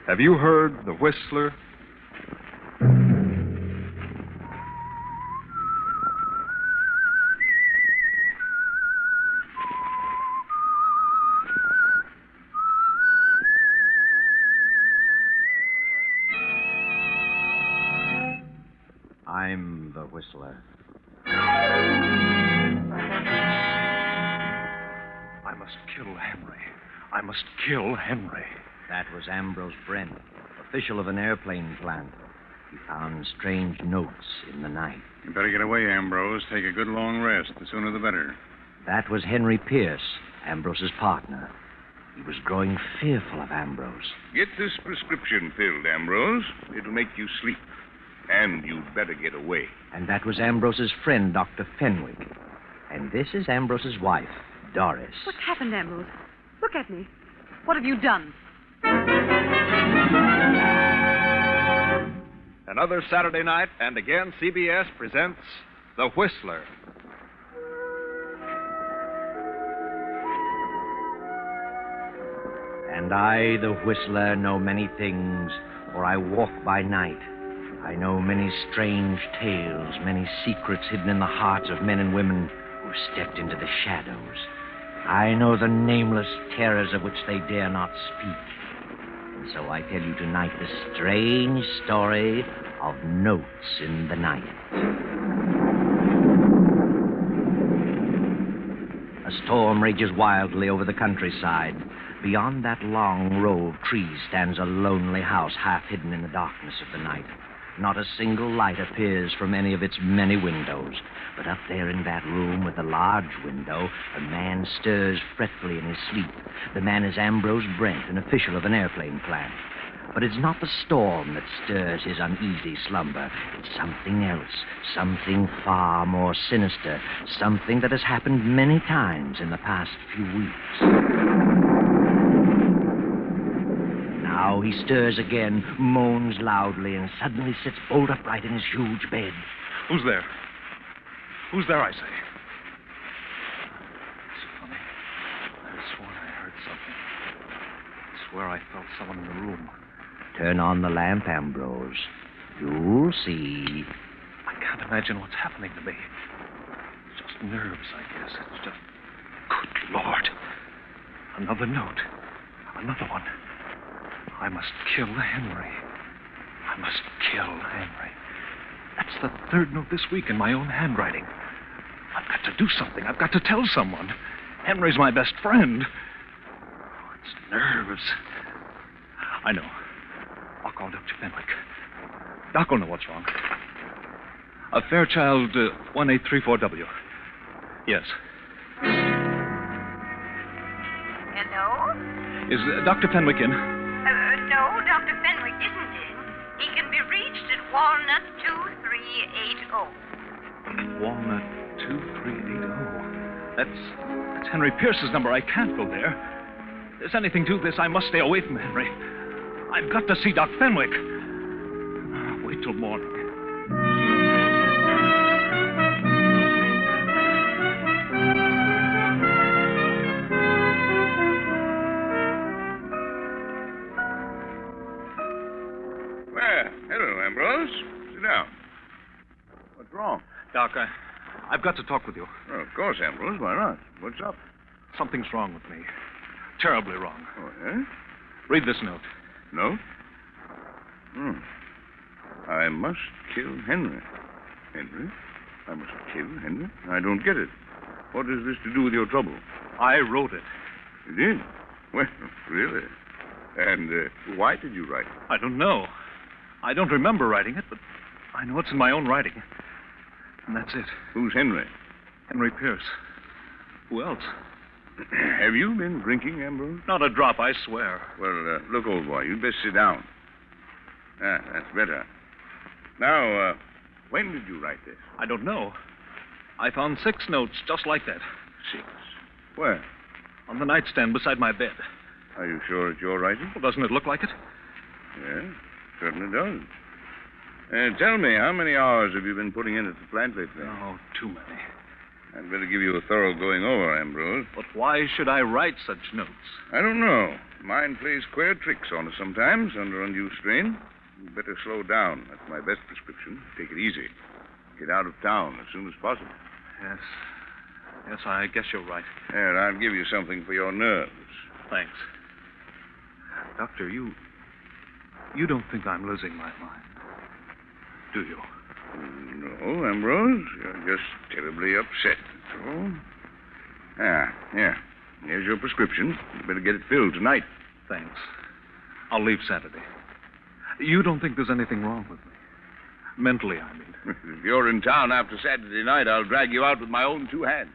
Have you heard the Whistler? I'm the Whistler. I must kill Henry. I must kill Henry. That was Ambrose Brent, official of an airplane plant. He found strange notes in the night. You better get away, Ambrose. Take a good long rest. The sooner the better. That was Henry Pierce, Ambrose's partner. He was growing fearful of Ambrose. Get this prescription filled, Ambrose. It'll make you sleep. And you'd better get away. And that was Ambrose's friend, Dr. Fenwick. And this is Ambrose's wife, Doris. What's happened, Ambrose? Look at me. What have you done? Another Saturday night, and again CBS presents The Whistler. And I, the Whistler, know many things, for I walk by night. I know many strange tales, many secrets hidden in the hearts of men and women who stepped into the shadows. I know the nameless terrors of which they dare not speak. And so I tell you tonight the strange story of Notes in the Night. A storm rages wildly over the countryside. Beyond that long row of trees stands a lonely house half hidden in the darkness of the night. Not a single light appears from any of its many windows. But up there in that room with the large window, a man stirs fretfully in his sleep. The man is Ambrose Brent, an official of an airplane plant. But it's not the storm that stirs his uneasy slumber. It's something else, something far more sinister, something that has happened many times in the past few weeks. Now he stirs again, moans loudly, and suddenly sits bolt upright in his huge bed. Who's there? Who's there, I say? It's funny. I have sworn I heard something. I swear I felt someone in the room. Turn on the lamp, Ambrose. You'll see. I can't imagine what's happening to me. It's just nerves, I guess. It's just... Good Lord. Another note. Another one. I must kill Henry. I must kill Henry. That's the third note this week in my own handwriting. I've got to do something. I've got to tell someone. Henry's my best friend. Oh, it's nerves. I know. I'll call Dr. Fenwick. Doc will know what's wrong. Fairchild 1834W. Yes. Hello? Is Dr. Fenwick in? No, Dr. Fenwick isn't in. He can be reached at Walnut 2380. Walnut 2380. That's Henry Pierce's number. I can't go there. If there's anything to this, I must stay away from Henry. I've got to see Doc Fenwick. Wait till morning. Well, hello, Ambrose. Sit down. What's wrong? Doc, I've got to talk with you. Oh, of course, Ambrose. Why not? What's up? Something's wrong with me. Terribly wrong. Oh, yeah? Read this note. No? I must kill Henry. Henry? I must kill Henry? I don't get it. What has this to do with your trouble? I wrote it. You did? Well, really? And why did you write it? I don't know. I don't remember writing it, but I know it's in my own writing. And that's it. Who's Henry? Henry Pierce. Who else? Have you been drinking, Ambrose? Not a drop, I swear. Well, look, old boy, you'd best sit down. Ah, that's better. Now, when did you write this? I don't know. I found 6 notes just like that. 6? Where? On the nightstand beside my bed. Are you sure it's your writing? Well, doesn't it look like it? Yeah, certainly does. Tell me, how many hours have you been putting in at the plant lately? Oh, too many. I'd better give you a thorough going over, Ambrose. But why should I write such notes? I don't know. Mind plays queer tricks on us sometimes under undue strain. You'd better slow down. That's my best prescription. Take it easy. Get out of town as soon as possible. Yes. Yes, I guess you're right. Here, I'll give you something for your nerves. Thanks. Doctor, you don't think I'm losing my mind, do you? No, Ambrose. You're just terribly upset, that's all. Here. Here's your prescription. You better get it filled tonight. Thanks. I'll leave Saturday. You don't think there's anything wrong with me? Mentally, I mean. If you're in town after Saturday night, I'll drag you out with my own two hands.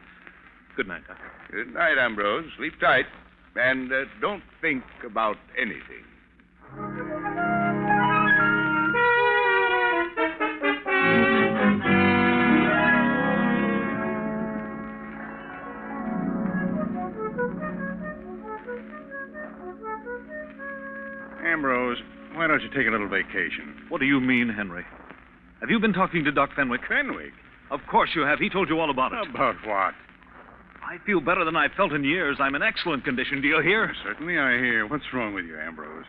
Good night, Doctor. Good night, Ambrose. Sleep tight. And don't think about anything. Ambrose, why don't you take a little vacation? What do you mean, Henry? Have you been talking to Doc Fenwick? Fenwick? Of course you have. He told you all about it. About what? I feel better than I've felt in years. I'm in excellent condition. Do you hear? Certainly I hear. What's wrong with you, Ambrose?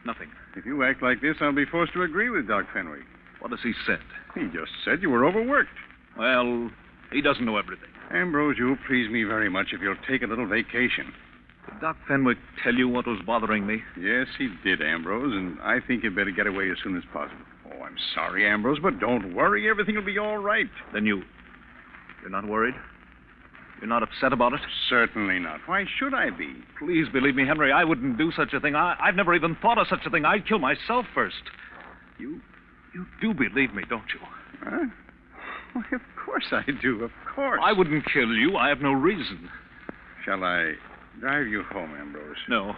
Nothing. If you act like this, I'll be forced to agree with Doc Fenwick. What has he said? He just said you were overworked. Well, he doesn't know everything. Ambrose, you'll please me very much if you'll take a little vacation. Did Doc Fenwick tell you what was bothering me? Yes, he did, Ambrose, and I think you'd better get away as soon as possible. Oh, I'm sorry, Ambrose, but don't worry. Everything will be all right. Then you're not worried? You're not upset about it? Certainly not. Why should I be? Please believe me, Henry, I wouldn't do such a thing. I've never even thought of such a thing. I'd kill myself first. You do believe me, don't you? Huh? Why, of course I do, of course. I wouldn't kill you. I have no reason. Shall I drive you home, Ambrose? No,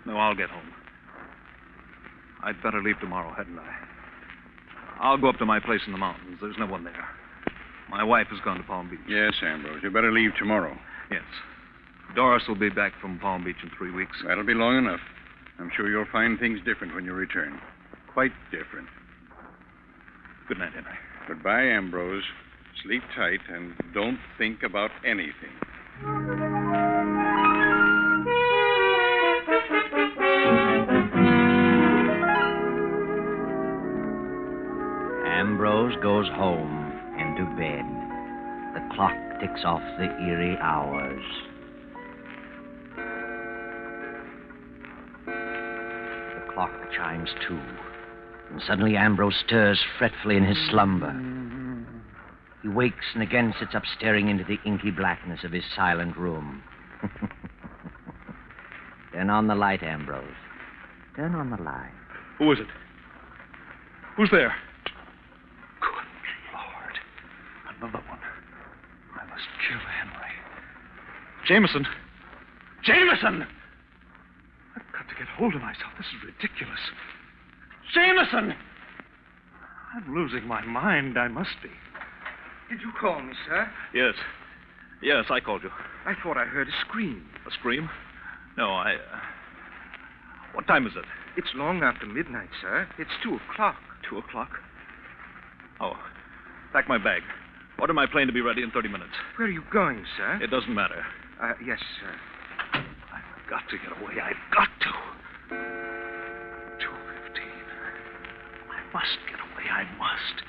I'll get home. I'd better leave tomorrow, hadn't I? I'll go up to my place in the mountains. There's no one there. My wife has gone to Palm Beach. Yes, Ambrose. You better leave tomorrow. Yes. Doris will be back from Palm Beach in 3 weeks. That'll be long enough. I'm sure you'll find things different when you return. Quite different. Good night, Henry. Goodbye, Ambrose. Sleep tight and don't think about anything. Ambrose goes home and to bed. The clock ticks off the eerie hours. The clock chimes 2. And suddenly Ambrose stirs fretfully in his slumber. He wakes and again sits up staring into the inky blackness of his silent room. Turn on the light, Ambrose. Turn on the light. Who is it? Who's there? Good Lord. Another one. I must kill Henry. Jameson! Jameson! I've got to get hold of myself. This is ridiculous. Jameson! I'm losing my mind. I must be. Did you call me, sir? Yes. Yes, I called you. I thought I heard a scream. A scream? No, What time is it? It's long after midnight, sir. It's 2:00. 2:00? Oh. Pack my bag. Order my plane to be ready in 30 minutes. Where are you going, sir? It doesn't matter. Yes, sir. I've got to get away. I've got to. 2:15. I must get away. I must.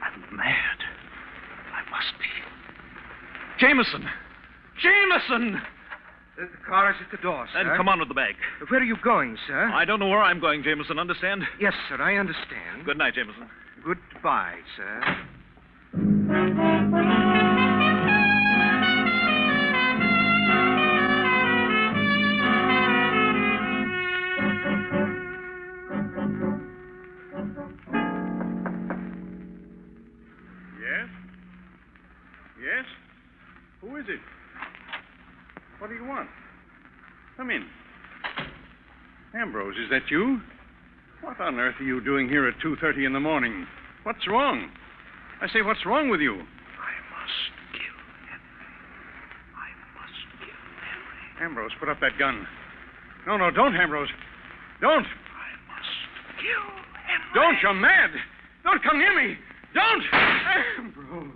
I'm mad. I must be. Jameson! Jameson! The car is at the door, sir. Then come on with the bag. Where are you going, sir? I don't know where I'm going, Jameson. Understand? Yes, sir, I understand. Good night, Jameson. Goodbye, sir. Yes? Yes? Who is it? What do you want? Come in. Ambrose, is that you? What on earth are you doing here at 2:30 in the morning? What's wrong? I say, what's wrong with you? I must kill Henry. I must kill Henry. Ambrose, put up that gun. No, don't, Ambrose. Don't. I must kill Henry. Don't, you're mad. Don't come near me. Don't. Ambrose.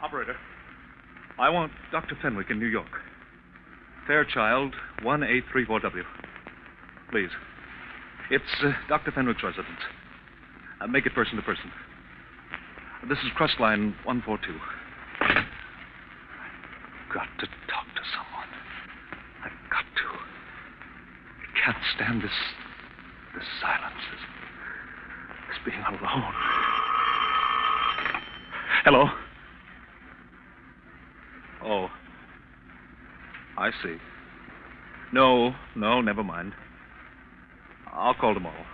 Operator, I want Dr. Fenwick in New York. Fairchild, 1834W. Please. It's Dr. Fenwick's residence. Make it person to person. This is Crust Line 142. I've got to talk to someone. I've got to. I can't stand this silence, this being alone. Hello? Oh. I see. No, never mind. I'll call tomorrow.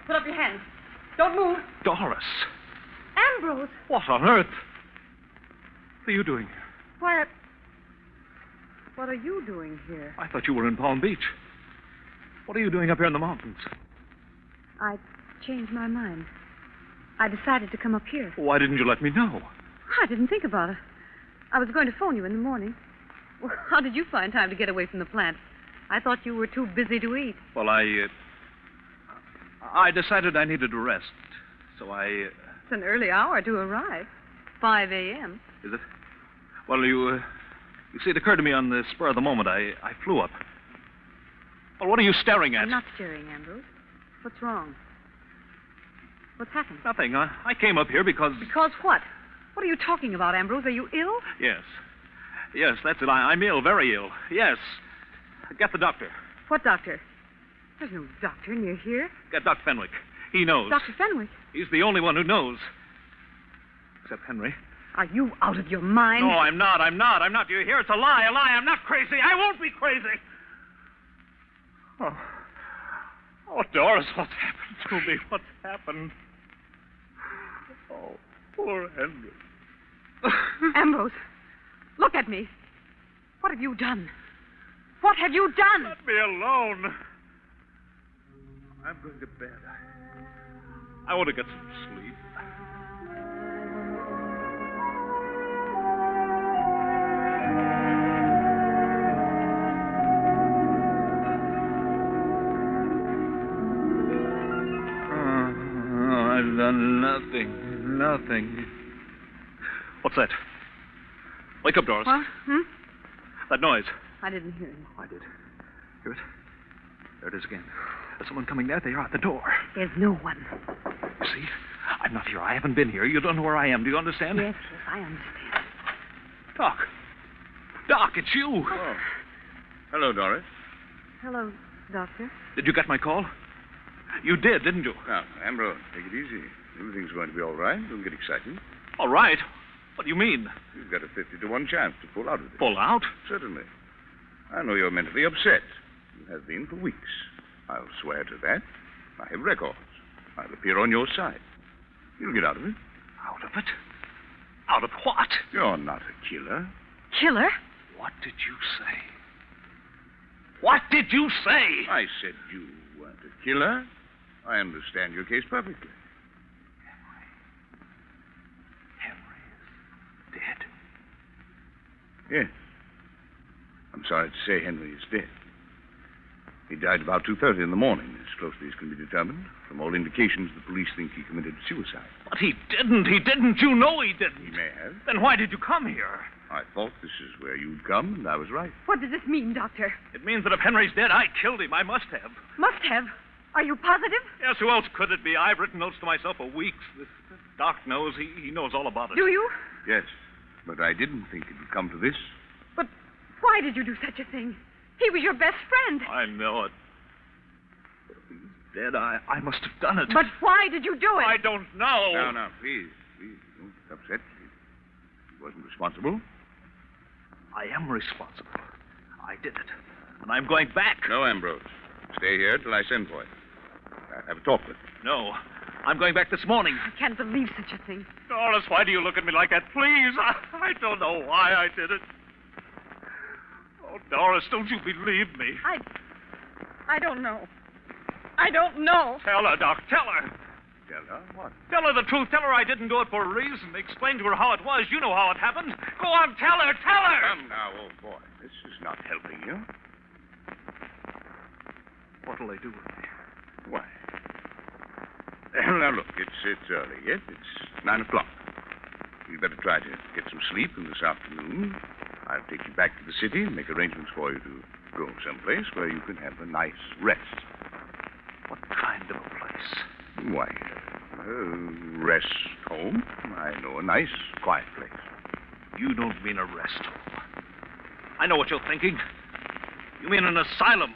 Put up your hands. Don't move. Doris! Ambrose! What on earth? What are you doing here? Why, what are you doing here? I thought you were in Palm Beach. What are you doing up here in the mountains? I changed my mind. I decided to come up here. Why didn't you let me know? I didn't think about it. I was going to phone you in the morning. Well, how did you find time to get away from the plant? I thought you were too busy to eat. Well, I decided I needed to rest, so I... It's an early hour to arrive. 5 a.m. Is it? Well, you see, it occurred to me on the spur of the moment. I flew up. Well, what are you staring at? I'm not staring, Ambrose. What's wrong? What's happened? Nothing. I came up here because... Because what? What are you talking about, Ambrose? Are you ill? Yes. Yes, that's it. I'm ill, very ill. Yes. Get the doctor. What doctor? There's no doctor near here. Get Dr. Fenwick. He knows. Dr. Fenwick? He's the only one who knows. Except Henry. Are you out of your mind? No, I'm not. Do you hear? It's a lie. I'm not crazy. I won't be crazy. Oh, Doris, what's happened to me? What's happened? Oh, poor Henry. Ambrose, look at me. What have you done? What have you done? Let me alone. I'm going to bed. I want to get some sleep. I've done nothing. What's that? Wake up, Doris. What? That noise. I didn't hear it. I did. Hear it? There it is again. There's someone coming there. They are at the door. There's no one. You see? I'm not here. I haven't been here. You don't know where I am. Do you understand? Yes, I understand. Doc, it's you. Oh. Hello, Doris. Hello, Doctor. Did you get my call? You did, didn't you? Now, Ambrose, take it easy. Everything's going to be all right. Don't get excited. All right. What do you mean? You've got a 50-to-1 chance to pull out of it. Pull out? Certainly. I know you're mentally upset. You have been for weeks. I'll swear to that. I have records. I'll appear on your side. You'll get out of it. Out of it? Out of what? You're not a killer. Killer? What did you say? What did you say? I said you weren't a killer. I understand your case perfectly. Henry is dead? Yes. I'm sorry to say Henry is dead. He died about 2:30 in the morning, as closely as can be determined. From all indications, the police think he committed suicide. But he didn't. You know he didn't. He may have. Then why did you come here? I thought this is where you'd come, and I was right. What does this mean, Doctor? It means that if Henry's dead, I killed him. I must have. Must have. Are you positive? Yes, who else could it be? I've written notes to myself for weeks. This doc knows. He knows all about it. Do you? Yes, but I didn't think it would come to this. But why did you do such a thing? He was your best friend. I know it. But if he's dead, I must have done it. But why did you do it? I don't know. Now, please, don't get upset. He wasn't responsible. I am responsible. I did it. And I'm going back. No, Ambrose. Stay here till I send for you. I'll have a talk with you. No. I'm going back this morning. I can't believe such a thing. Doris, why do you look at me like that? Please. I don't know why I did it. Oh, Doris, don't you believe me? I don't know. I don't know. Tell her, Doc. Tell her. Tell her what? Tell her the truth. Tell her I didn't do it for a reason. Explain to her how it was. You know how it happened. Go on, tell her. Tell her. Come now, old boy. This is not helping you. What'll they do with me? Why? Now, look, it's early yet. It's 9 o'clock. You'd better try to get some sleep in this afternoon. I'll take you back to the city and make arrangements for you to go someplace where you can have a nice rest. What kind of a place? Why, rest home. I know a nice, quiet place. You don't mean a rest home. I know what you're thinking. You mean an asylum.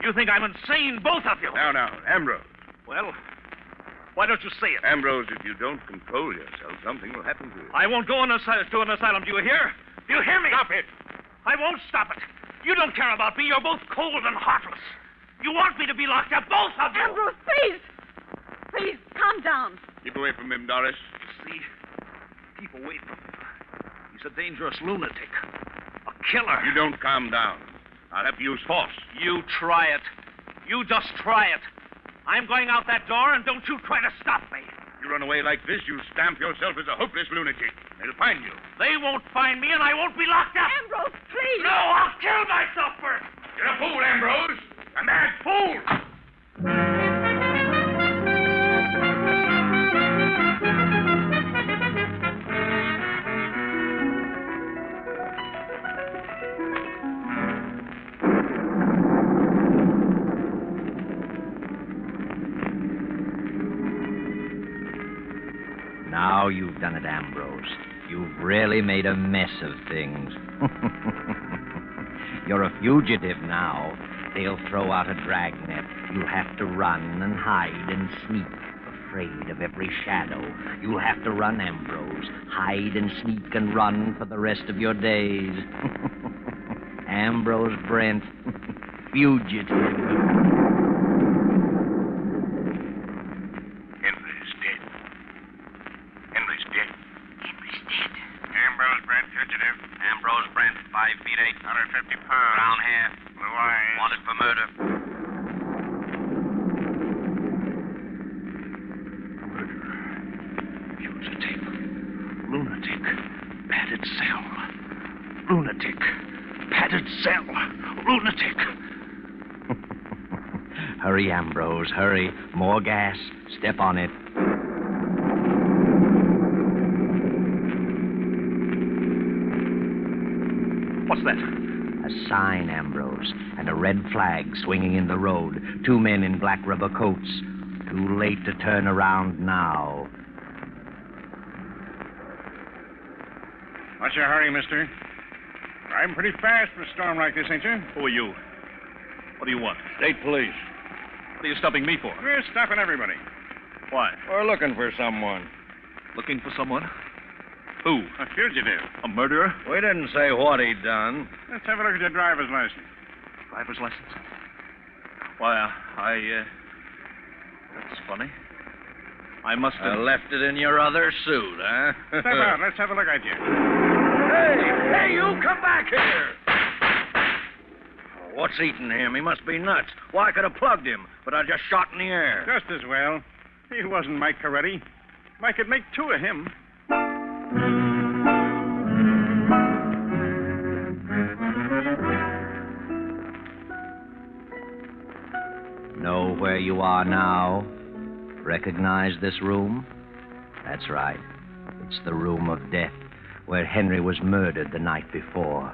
You think I'm insane, both of you. Now, Ambrose. Well, why don't you say it? Ambrose, if you don't control yourself, something will happen to you. I won't go to an asylum. Do you hear? Do you hear me? Stop it. I won't stop it. You don't care about me. You're both cold and heartless. You want me to be locked up, both of you. Ambrose, please. Please, calm down. Keep away from him, Doris. See? Keep away from him. He's a dangerous lunatic. A killer. You don't calm down. I'll have to use force. You try it. You just try it. I'm going out that door, and don't you try to stop me. You run away like this, you stamp yourself as a hopeless lunatic. They'll find you. They won't find me, and I won't be locked up. Ambrose, please. No, I'll kill myself first. You're a fool, Ambrose. A mad fool. Now you've done it, Ambrose. You've really made a mess of things. You're a fugitive now. They'll throw out a dragnet. You'll have to run and hide and sneak, afraid of every shadow. You'll have to run, Ambrose. Hide and sneak and run for the rest of your days. Ambrose Brent, fugitive. Henry's dead. Henry's dead. Henry's dead. Ambrose Brent, fugitive. Ambrose Brent, 5 feet 8. 150 pounds. Brown hair. Blue eyes. Wanted for murder. Fugitive. Lunatic. Padded cell. Lunatic. Padded cell. Lunatic. Hurry, Ambrose, hurry. More gas. Step on it. What's that? A sign, Ambrose, and a red flag swinging in the road. 2 men in black rubber coats. Too late to turn around now. What's your hurry, mister? Driving pretty fast for a storm like this, ain't you? Who are you? What do you want? State police. What are you stopping me for? We're stopping everybody. Why? We're looking for someone. Looking for someone? Who? A fugitive. A murderer? We didn't say what he'd done. Let's have a look at your driver's license. Driver's license? Why, that's funny. I must have... Left it in your other suit, huh? Step out. Let's have a look at you. Hey, you come back here! What's eating him? He must be nuts. Well, I could have plugged him, but I just shot in the air. Just as well. He wasn't Mike Coretti. I could make 2 of him. Know where you are now? Recognize this room? That's right. It's the room of death, where Henry was murdered the night before.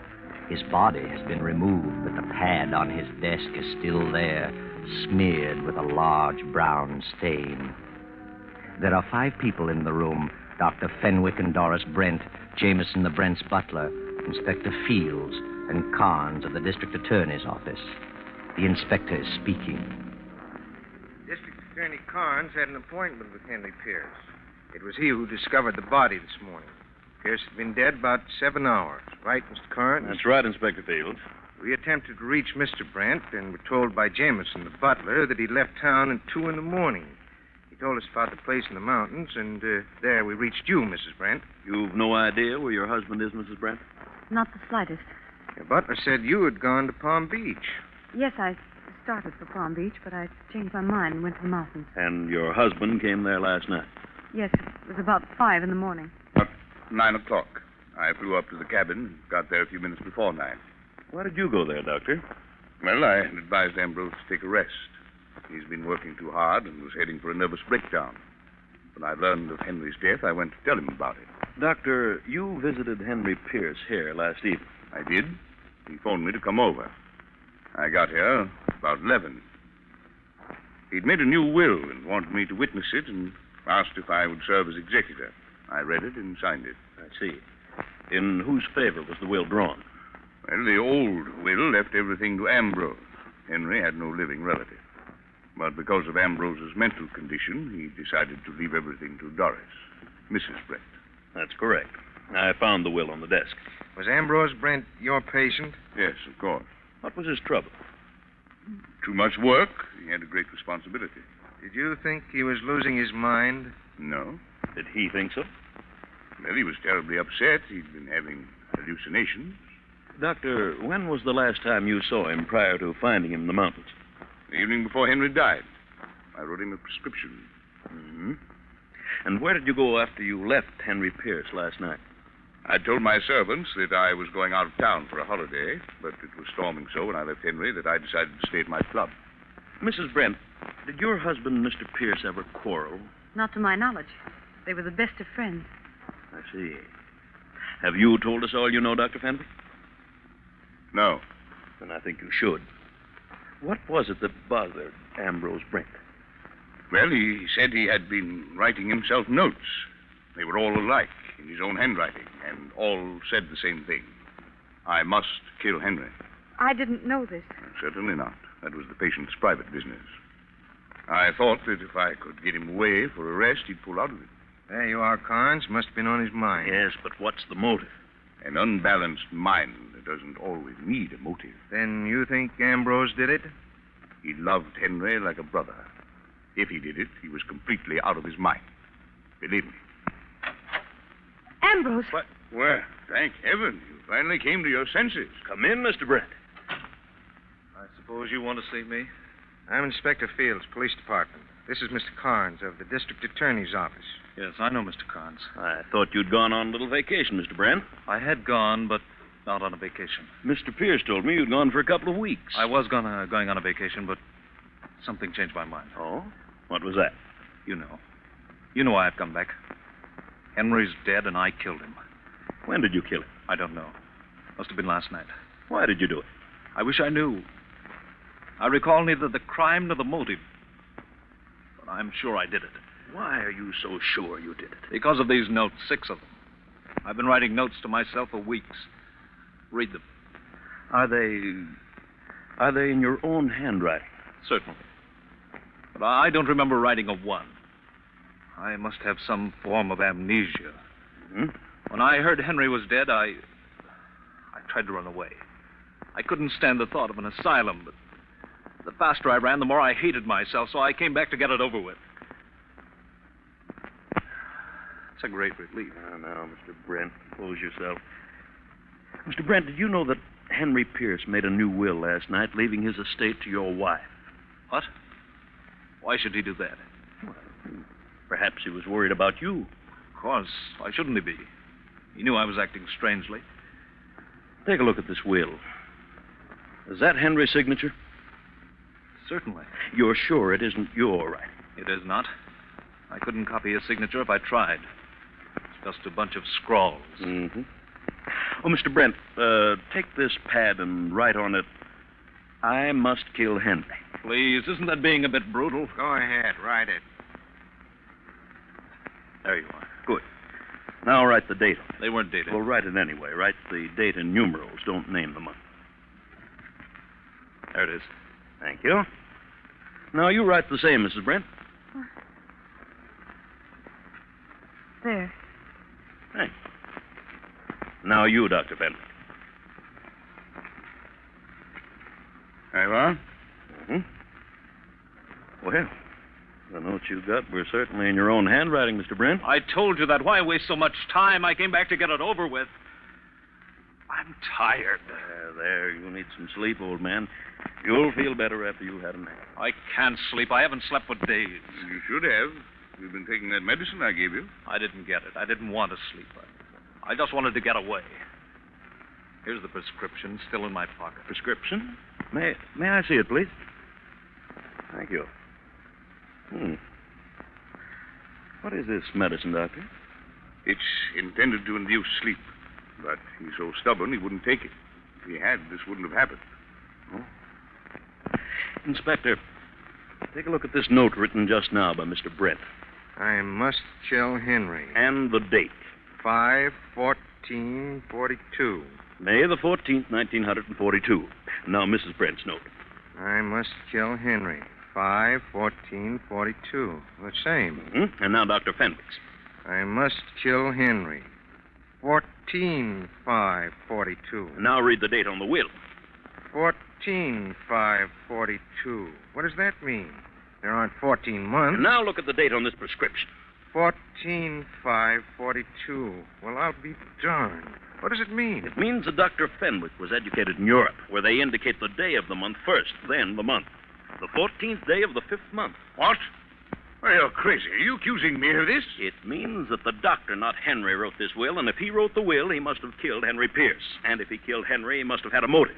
His body has been removed, but the pad on his desk is still there, smeared with a large brown stain. There are 5 people in the room: Dr. Fenwick and Doris Brent, Jameson the Brent's butler, Inspector Fields, and Carnes of the District Attorney's office. The inspector is speaking. District Attorney Carnes had an appointment with Henry Pierce. It was he who discovered the body this morning. Pierce had been dead about 7 hours. Right, Mr. Carnes? That's right, Inspector Fields. We attempted to reach Mr. Brent and were told by Jameson, the butler, that he left town at 2 in the morning. He told us about the place in the mountains, and there we reached you, Mrs. Brent. You've no idea where your husband is, Mrs. Brent? Not the slightest. Your butler said you had gone to Palm Beach. Yes, I started for Palm Beach, but I changed my mind and went to the mountains. And your husband came there last night? Yes, it was about 5 in the morning. About 9 o'clock. I flew up to the cabin and got there a few minutes before 9. Why did you go there, Doctor? Well, I had advised Ambrose to take a rest. He's been working too hard and was heading for a nervous breakdown. When I learned of Henry's death, I went to tell him about it. Doctor, you visited Henry Pierce here last evening. I did. He phoned me to come over. I got here about 11. He'd made a new will and wanted me to witness it and asked if I would serve as executor. I read it and signed it. I see. In whose favor was the will drawn? Well, the old will left everything to Ambrose. Henry had no living relative. But because of Ambrose's mental condition, he decided to leave everything to Doris, Mrs. Brent. That's correct. I found the will on the desk. Was Ambrose Brent your patient? Yes, of course. What was his trouble? Too much work. He had a great responsibility. Did you think he was losing his mind? No. Did he think so? Well, he was terribly upset. He'd been having hallucinations. Doctor, when was the last time you saw him prior to finding him in the mountains? The evening before Henry died. I wrote him a prescription. Mm-hmm. And where did you go after you left Henry Pierce last night? I told my servants that I was going out of town for a holiday, but it was storming so when I left Henry that I decided to stay at my club. Mrs. Brent, did your husband, Mr. Pierce, ever quarrel? Not to my knowledge. They were the best of friends. I see. Have you told us all you know, Dr. Fenwick? No. Then I think you should. What was it that bothered Ambrose Brent? Well, he said he had been writing himself notes. They were all alike, in his own handwriting, and all said the same thing. I must kill Henry. I didn't know this. Certainly not. That was the patient's private business. I thought that if I could get him away for a rest, he'd pull out of it. There you are, Carnes. Must have been on his mind. Yes, but what's the motive? An unbalanced mind doesn't always need a motive. Then you think Ambrose did it? He loved Henry like a brother. If he did it, he was completely out of his mind. Believe me. Ambrose! But, well, thank heaven, you finally came to your senses. Come in, Mr. Brent. I suppose you want to see me? I'm Inspector Fields, Police Department. This is Mr. Carnes of the District Attorney's Office. Yes, I know Mr. Carnes. I thought you'd gone on a little vacation, Mr. Brent. I had gone, but not on a vacation. Mr. Pierce told me you'd gone for a couple of weeks. I was going on a vacation, but something changed my mind. Oh? What was that? You know. You know why I've come back. Henry's dead, and I killed him. When did you kill him? I don't know. Must have been last night. Why did you do it? I wish I knew. I recall neither the crime nor the motive. But I'm sure I did it. Why are you so sure you did it? Because of these notes, 6 of them. I've been writing notes to myself for weeks. Read them. Are they in your own handwriting? Certainly. But I don't remember writing a one. I must have some form of amnesia. Hmm? When I heard Henry was dead, I tried to run away. I couldn't stand the thought of an asylum, but the faster I ran, the more I hated myself, so I came back to get it over with. It's a great relief. Now, Mr. Brent, compose yourself. Mr. Brent, did you know that Henry Pierce made a new will last night, leaving his estate to your wife? What? Why should he do that? Well, perhaps he was worried about you. Of course. Why shouldn't he be? He knew I was acting strangely. Take a look at this will. Is that Henry's signature? Certainly. You're sure it isn't your writing? It is not. I couldn't copy his signature if I tried. It's just a bunch of scrawls. Mm-hmm. Oh, Mr. Brent, take this pad and write on it, I must kill Henry. Please, isn't that being a bit brutal? Go ahead, write it. There you are. Good. Now write the date on it. They weren't dated. Well, write it anyway. Write the date in numerals. Don't name the month. There it is. Thank you. Now you write the same, Mrs. Brent. There. Thanks. Now you, Dr. Fenwick. There you are. Mm-hmm. Well, The notes you got were certainly in your own handwriting, Mr. Brent. I told you that. Why waste so much time? I came back to get it over with. I'm tired. There, you need some sleep, old man. You'll feel better after you've had a nap. I can't sleep. I haven't slept for days. You should have. You've been taking that medicine I gave you. I didn't get it. I didn't want to sleep. I just wanted to get away. Here's the prescription, still in my pocket. Prescription? May I see it, please? Thank you. What is this medicine, Doctor? It's intended to induce sleep, but he's so stubborn he wouldn't take it. If he had, this wouldn't have happened. Inspector, take a look at this note written just now by Mr. Brent. I must kill Henry. And the date. 5/14/42. May the 14th, 1942. Now, Mrs. Brent's note. I must kill Henry. 5/14/42. The same. Mm-hmm. And now Dr. Fenwick's. I must kill Henry. 14/5/42. Now read the date on the will. 14/5/42. What does that mean? There aren't 14 months. And now look at the date on this prescription. 14/5/42. Well, I'll be darned. What does it mean? It means that Dr. Fenwick was educated in Europe, where they indicate the day of the month first, then the month. The 14th day of the 5th month. What? Well, you're crazy. Are you accusing me of this? It means that the doctor, not Henry, wrote this will, and if he wrote the will, he must have killed Henry Pierce. And if he killed Henry, he must have had a motive.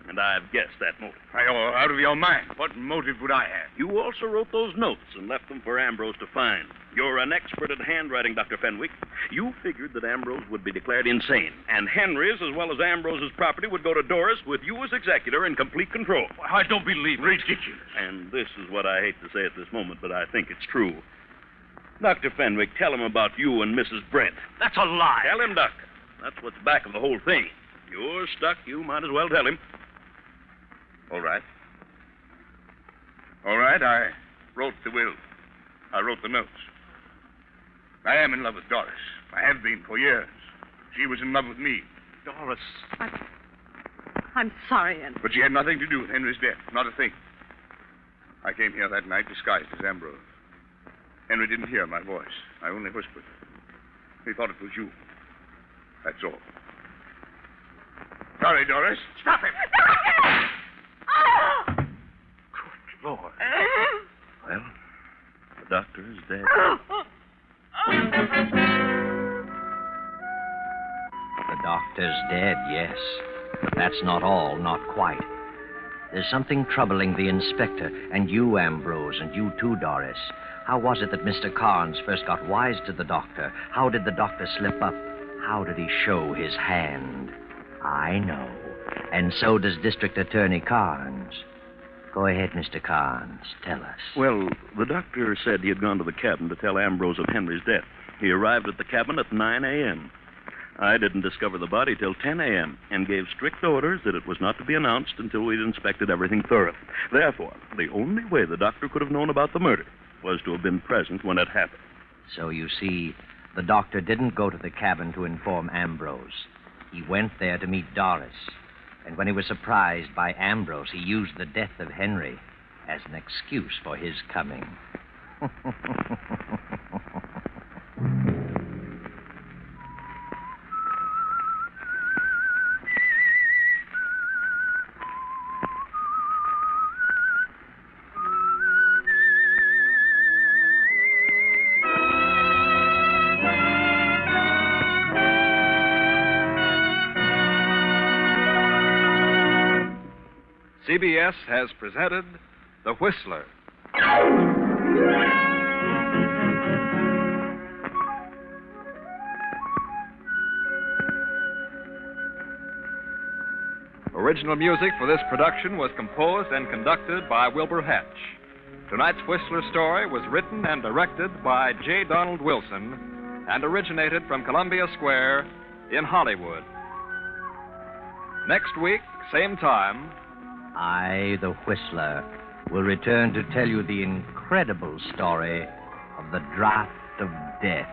And I've guessed that motive. You're out of your mind. What motive would I have? You also wrote those notes and left them for Ambrose to find. You're an expert at handwriting, Dr. Fenwick. You figured that Ambrose would be declared insane, and Henry's as well as Ambrose's property would go to Doris with you as executor in complete control. I don't believe it. Ridiculous. And this is what I hate to say at this moment, but I think it's true. Dr. Fenwick, tell him about you and Mrs. Brent. That's a lie. Tell him, Doctor. That's what's back of the whole thing. You're stuck. You might as well tell him. All right. All right, I wrote the will. I wrote the notes. I am in love with Doris. I have been for years. She was in love with me. Doris. I'm sorry, Ann. But she had nothing to do with Henry's death. Not a thing. I came here that night disguised as Ambrose. Henry didn't hear my voice. I only whispered. He thought it was you. That's all. Sorry, Doris. Stop him. Good Lord. Well, the doctor is dead. The doctor's dead, yes. But that's not all, not quite. There's something troubling the inspector, and you, Ambrose, and you too, Doris. How was it that Mr. Carnes first got wise to the doctor? How did the doctor slip up? How did he show his hand? I know. And so does District Attorney Carnes. Go ahead, Mr. Carnes. Tell us. Well, the doctor said he had gone to the cabin to tell Ambrose of Henry's death. He arrived at the cabin at 9 a.m. I didn't discover the body till 10 a.m. and gave strict orders that it was not to be announced until we'd inspected everything thoroughly. Therefore, the only way the doctor could have known about the murder was to have been present when it happened. So you see, the doctor didn't go to the cabin to inform Ambrose. He went there to meet Doris. And when he was surprised by Ambrose, he used the death of Henry as an excuse for his coming. CBS has presented The Whistler. Original music for this production was composed and conducted by Wilbur Hatch. Tonight's Whistler story was written and directed by J. Donald Wilson and originated from Columbia Square in Hollywood. Next week, same time, I, the Whistler, will return to tell you the incredible story of the Draft of Death.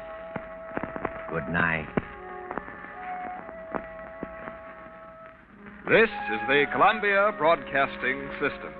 Good night. This is the Columbia Broadcasting System.